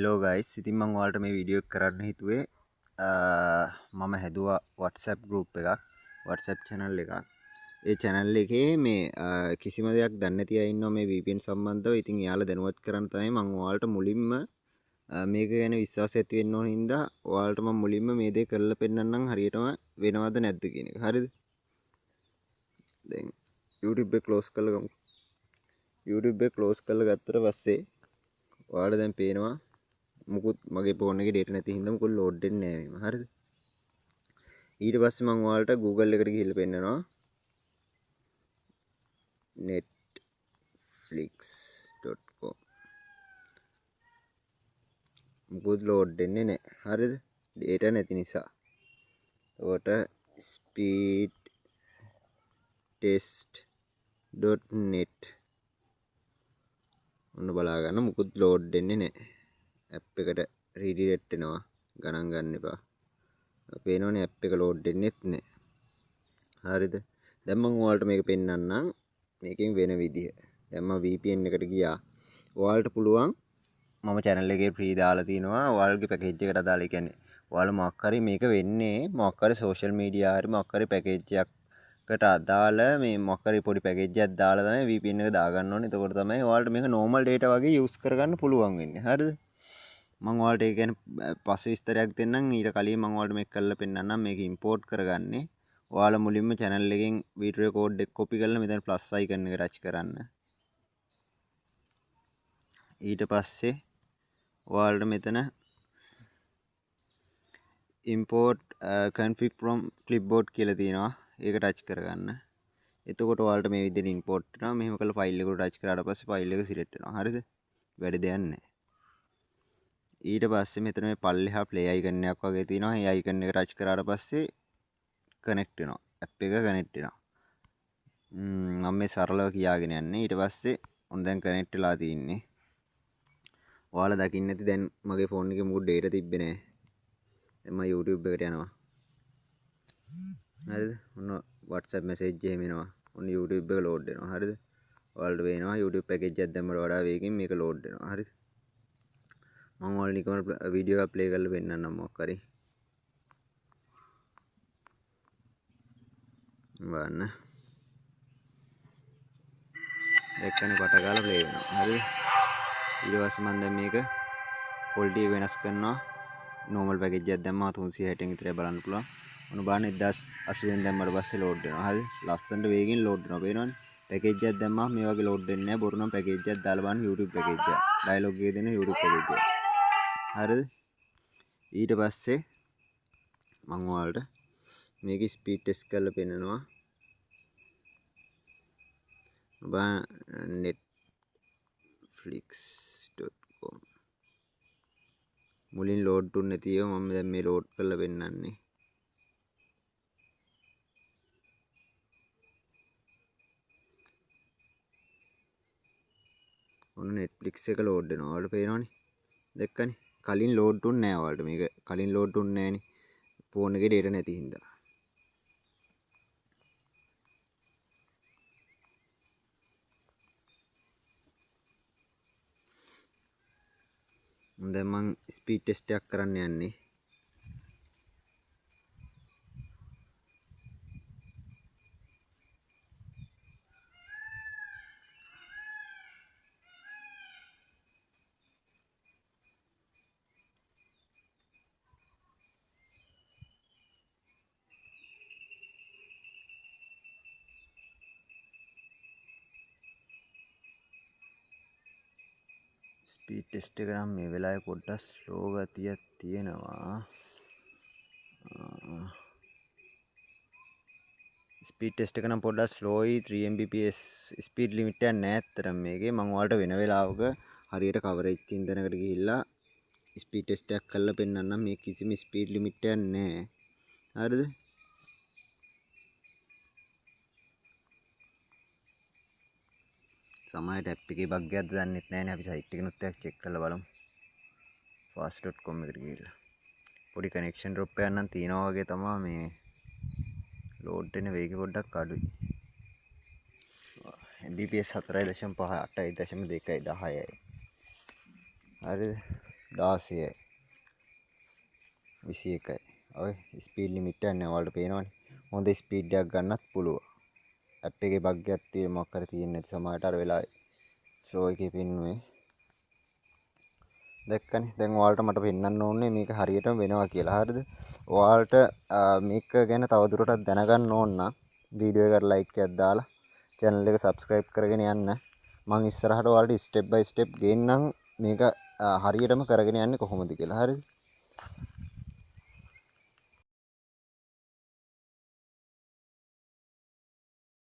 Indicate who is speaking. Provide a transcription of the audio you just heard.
Speaker 1: Hello guys, ඉතින් මම ඔයාලට මේ වීඩියෝ එක කරන්න හිතුවේ මම හැදුවා WhatsApp group එකක් WhatsApp channel එකක්. ඒ channel එකේ මේ කිසිම දෙයක් දන්නේ නැති අය ඉන්නවා මේ VPN සම්බන්ධව. ඉතින් එයාලා දැනුවත් කරන්න තමයි මම ඔයාලට මුලින්ම මේක ගැන විශ්වාසය ඇති වෙන්න ඕන හින්දා ඔයාලට මම මුලින්ම මේ දේ කරලා පෙන්නන්නම් හරියටම වෙනවද නැද්ද කියන එක. හරිද? දැන් YouTube එක close කරලා ගමු. YouTube එක close කරලා ගත්තට පස්සේ ඔයාලට දැන් පේනවා මුකුත් මගේ ෆෝන් එකේ data නැති හින්දා මුකුත් load වෙන්නේ නැහැ මේව. හරිද? ඊට පස්සේ මම ඔයාලට Google එකට ගිහිල්ලා පෙන්නනවා netflix.com. මුකුත් load වෙන්නේ නැහැ. හරිද? data නැති නිසා. ඒකට speedtest.net ඔන්න බලා ගන්න මුකුත් load වෙන්නේ නැහැ. app එකට redirect වෙනවා. ගණන් ගන්න එපා. පේනවනේ app එක load වෙන්නෙත් නැහැ. හරිද? දැන් මම ඔයාලට මේක පෙන්නන්නම් මේකෙන් වෙන විදිය. දැන් මම VPN එකට ගියා. ඔයාලට පුළුවන් මම channel එකේ free දාලා තිනවා. ඔයාලගේ package එකට අදාළ කියන්නේ ඔයාලා මොකක් හරි මේක වෙන්නේ මොකක් හරි social media හරි මොකක් හරි package එකකට අදාළ මේ මොකක් හරි පොඩි package එකක් දාලා තමයි VPN එක දාගන්න ඕනේ. එතකොට තමයි ඔයාලට මේක normal data වගේ use කරගන්න පුළුවන් වෙන්නේ. හරිද? මම ඔයාලට ඒක ගැන පස්සේ විස්තරයක් දෙන්නම්. ඊට කලින් මම ඔයාලට මේක කරලා පෙන්නන්නම් මේක import කරගන්නේ. ඔයාලා මුලින්ම channel එකෙන් video code එක copy කරලා මෙතන plus icon එක touch කරන්න. ඊට පස්සේ ඔයාලට මෙතන import config from clipboard කියලා තියෙනවා. ඒක touch කරගන්න. එතකොට ඔයාලට මේ විදිහට import වෙනවා. මෙහෙම කරලා file එකට touch කරාට පස්සේ file එක select වෙනවා. හරිද? වැඩි දෙයක් නැහැ. ඊට පස්සේ මෙතන මේ පල්ලෙහා play icon එකක් වගේ තියෙනවා. මේ icon එක touch කරාට පස්සේ connect වෙනවා. app එක connect වෙනවා. මම මේ සරලව කියාගෙන යන්නේ. ඊට පස්සේ ඔන්න දැන් connect වෙලා තින්නේ. ඔයාලා දකින්න ඇති දැන් මගේ ෆෝන් එකේ මොකද data තිබ්බේ නැහැ. දැන් මම YouTube එකට යනවා. හරිද? ඔන්න WhatsApp message එහෙම එනවා. ඔන්න YouTube එක load වෙනවා. හරිද? ඔයාලට පේනවා YouTube package එකක් දැම්මට වඩා වේගෙන් මේක load වෙනවා. හරිද? මම ඔයාලට නිකන් වීඩියෝ එකක් play කරලා පෙන්නන්නම් මොකක් හරි. බලන්න. එක්කනේ පට ගාලා play වෙනවා. හරිද? ඊට පස්සේ මම දැන් මේක quality එක වෙනස් කරනවා. normal package එකක් දැම්මා 360 න් විතරයි බලන්න පුළුවන්. ඔන්න බලන්න 1080 න් දැම්මට පස්සේ load වෙනවා. හරි? ලස්සනට වේගෙන් load වෙනවා. පේනවනේ? package එකක් දැම්මා මේ වගේ load වෙන්නේ නැහැ. බොරු නම් package එකක් දාලා බලන්න YouTube package එක. dialog එකේ දෙන YouTube package එක. හරිද? ඊට පස්සේ මම ඔයාලට මේක speed test කරලා පෙන්නනවා. netflix.com මුලින් load දුන්නේ නැති ඒවා මම දැන් මේ load කරලා පෙන්නන්නේ. ඔන්න Netflix එක load වෙනවා. ඔයාලට පේනවනේ. දැක්කනේ. කලින් load දුන්නේ නැහැ ඔයාලට මේක. කලින් load දුන්නේ නැහනේ. ෆෝන් එකේ data නැති හින්දා. දැන් මම ස්පීඩ් ටෙස්ට් එකක් කරන්න යන්නේ. ස්පීඩ් ටෙස්ට් එක නම් මේ වෙලාවේ පොඩ්ඩක් ස්ලෝ ගතියක් තියෙනවා. ස්පීඩ් ටෙස්ට් එක නම් පොඩ්ඩක් ස්ලෝයි 3 Mbps ස්පීඩ් ලිමිට් එකක් නැහැ අතරම මේකේ. මම ඔයාලට වෙන වෙලාවක හරියට කවරේජ් තියෙන තැනකට ගිහිල්ලා ස්පීඩ් ටෙස්ට් එකක් කරලා පෙන්නන්නම්. මේ කිසිම ස්පීඩ් ලිමිට් එකක් නැහැ. හරිද? සමහරට app එකේ බග් එකක්ද දන්නෙත් නැහැනේ. අපි site එකනොත් එකක් check කරලා බලමු. fast.com එකට ගිහිල්ලා. පොඩි connection drop එකක් නම් තියෙනවා වගේ තමයි මේ load වෙන වේගය පොඩ්ඩක් අඩුයි. Mbps 4.5 8.2.10යි. හරිද? 16යි 21යි. ඔය ස්පීඩ් ලිමිට් එක නේ ඔයාලට පේනවනේ. හොඳ ස්පීඩ් එකක් ගන්නත් පුළුවන්. ඇප් එකේ බග් එකක් තියෙන මොකක් හරි තියෙන්නේ නැති සමහරට අර වෙලාවේ ෂෝ එකේ පෙන්නුවේ. දැක්කනේ. දැන් ඔයාලට මට පෙන්වන්න ඕනේ මේක හරියටම වෙනවා කියලා. හරිද? ඔයාලට මේක ගැන තවදුරටත් දැනගන්න ඕන නම් වීඩියෝ එකට ලයික් එකක් දාලා channel එක subscribe කරගෙන යන්න. මම ඉස්සරහට ඔයාලට step by step ගේන්නම් මේක හරියටම කරගෙන යන්නේ කොහොමද කියලා. හරිද?